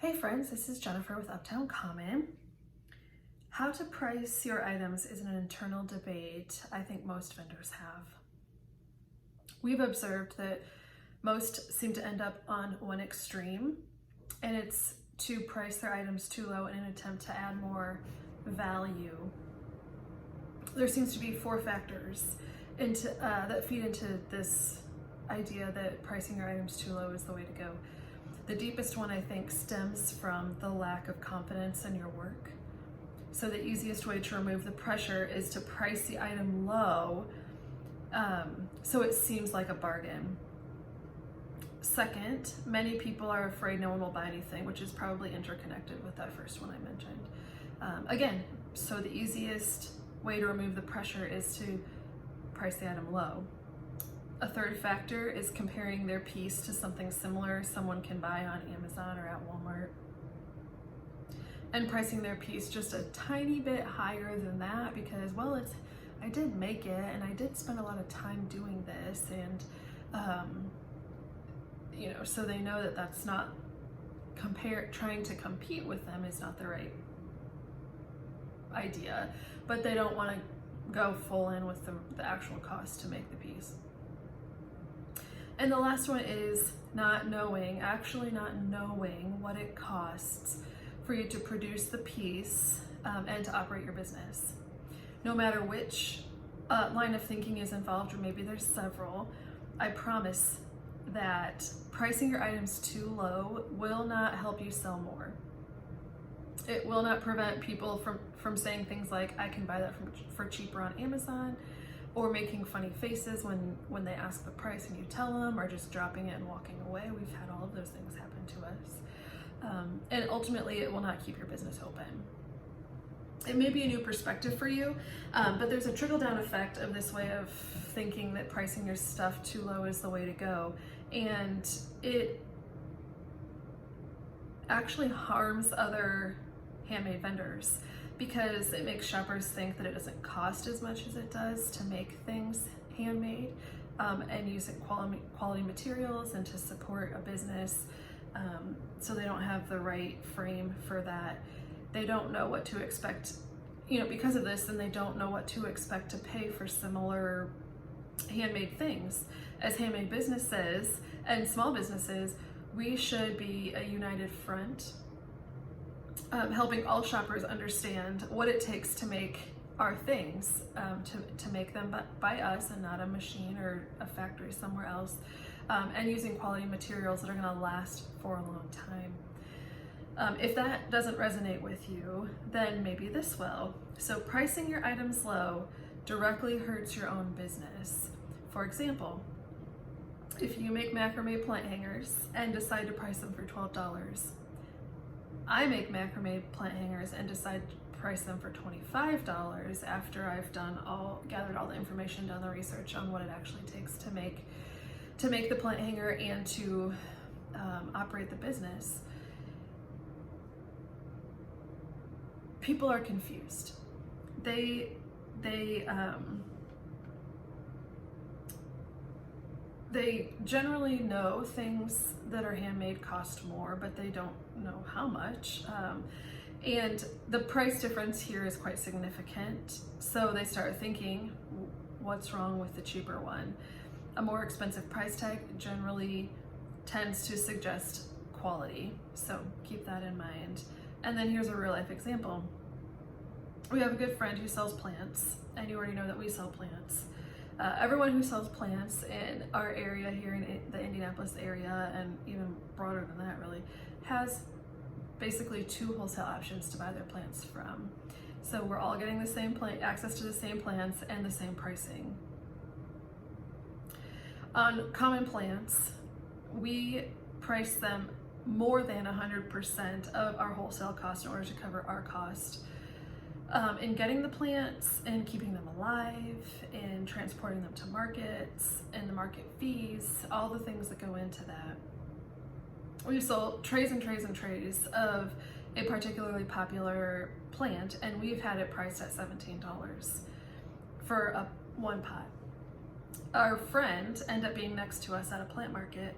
Hey friends, this is Jennifer with Uptown Common. How to price your items is an internal debate I think most vendors have. We've observed that most seem to end up on one extreme, and it's to price their items too low in an attempt to add more value. There seems to be four factors that feed into this idea that pricing your items too low is the way to go. The deepest one, I think, stems from the lack of confidence in your work. So the easiest way to remove the pressure is to price the item low, so it seems like a bargain. Second, many people are afraid no one will buy anything, which is probably interconnected with that first one I mentioned. Again, so the easiest way to remove the pressure is to price the item low. A third factor is comparing their piece to something similar someone can buy on Amazon or at Walmart, and pricing their piece just a tiny bit higher than that because, well, I did make it and I did spend a lot of time doing this, and so they know that that's not trying to compete with them is not the right idea, but they don't want to go full in with the actual cost to make the piece. And the last one is actually not knowing what it costs for you to produce the piece and to operate your business. No matter which line of thinking is involved, or maybe there's several, I promise that pricing your items too low will not help you sell more. It will not prevent people from saying things like, I can buy that for cheaper on Amazon, or making funny faces when they ask the price and you tell them, or just dropping it and walking away. We've had all of those things happen to us. And ultimately, it will not keep your business open. It may be a new perspective for you, but there's a trickle-down effect of this way of thinking that pricing your stuff too low is the way to go. And it actually harms other handmade vendors, because it makes shoppers think that it doesn't cost as much as it does to make things handmade, and using quality materials and to support a business. So they don't have the right frame for that. They don't know what to expect, because of this, and they don't know what to expect to pay for similar handmade things. As handmade businesses and small businesses, we should be a united front, helping all shoppers understand what it takes to make our things, to make them by us and not a machine or a factory somewhere else, and using quality materials that are going to last for a long time. If that doesn't resonate with you, then maybe this will. So pricing your items low directly hurts your own business. For example, if you make macrame plant hangers and decide to price them for $12, I make macrame plant hangers and decide to price them for $25 after I've gathered all the information, done the research on what it actually takes to make the plant hanger and to operate the business. People are confused. They generally know things that are handmade cost more, but they don't know how much. And the price difference here is quite significant. So they start thinking, what's wrong with the cheaper one? A more expensive price tag generally tends to suggest quality. So keep that in mind. And then here's a real life example. We have a good friend who sells plants, and you already know that we sell plants. Everyone who sells plants in our area here in the Indianapolis area, and even broader than that really, has basically two wholesale options to buy their plants from. So we're all getting the same access to the same plants and the same pricing. On common plants, we price them more than 100% of our wholesale cost in order to cover our cost. In getting the plants and keeping them alive, in transporting them to markets, and the market fees, all the things that go into that. We've sold trays and trays and trays of a particularly popular plant, and we've had it priced at $17 for one pot. Our friend ended up being next to us at a plant market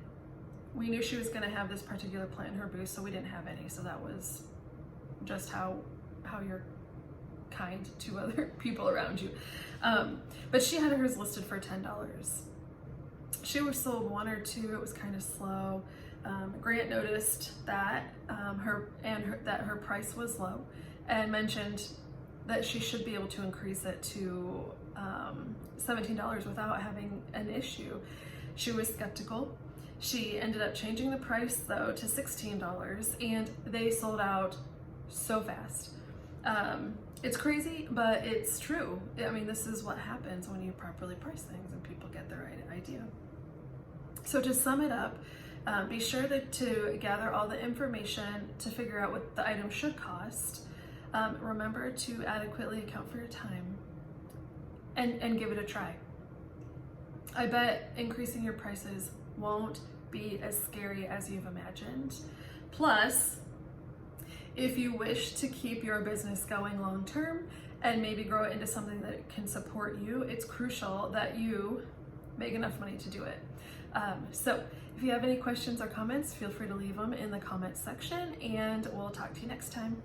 we knew she was going to have this particular plant in her booth, so we didn't have any. So that was just how you're kind to other people around you. But she had hers listed for $10. She was sold one or two. It was kind of slow. Grant noticed that that her price was low, and mentioned that she should be able to increase it to $17 without having an issue. She was skeptical. She ended up changing the price though to $16, and they sold out so fast. It's crazy, but it's true. I mean, this is what happens when you properly price things and people get the right idea. So to sum it up, be sure to gather all the information to figure out what the item should cost. Remember to adequately account for your time and give it a try. I bet increasing your prices won't be as scary as you've imagined. Plus, if you wish to keep your business going long term and maybe grow it into something that can support you, it's crucial that you make enough money to do it. So if you have any questions or comments, feel free to leave them in the comments section, and we'll talk to you next time.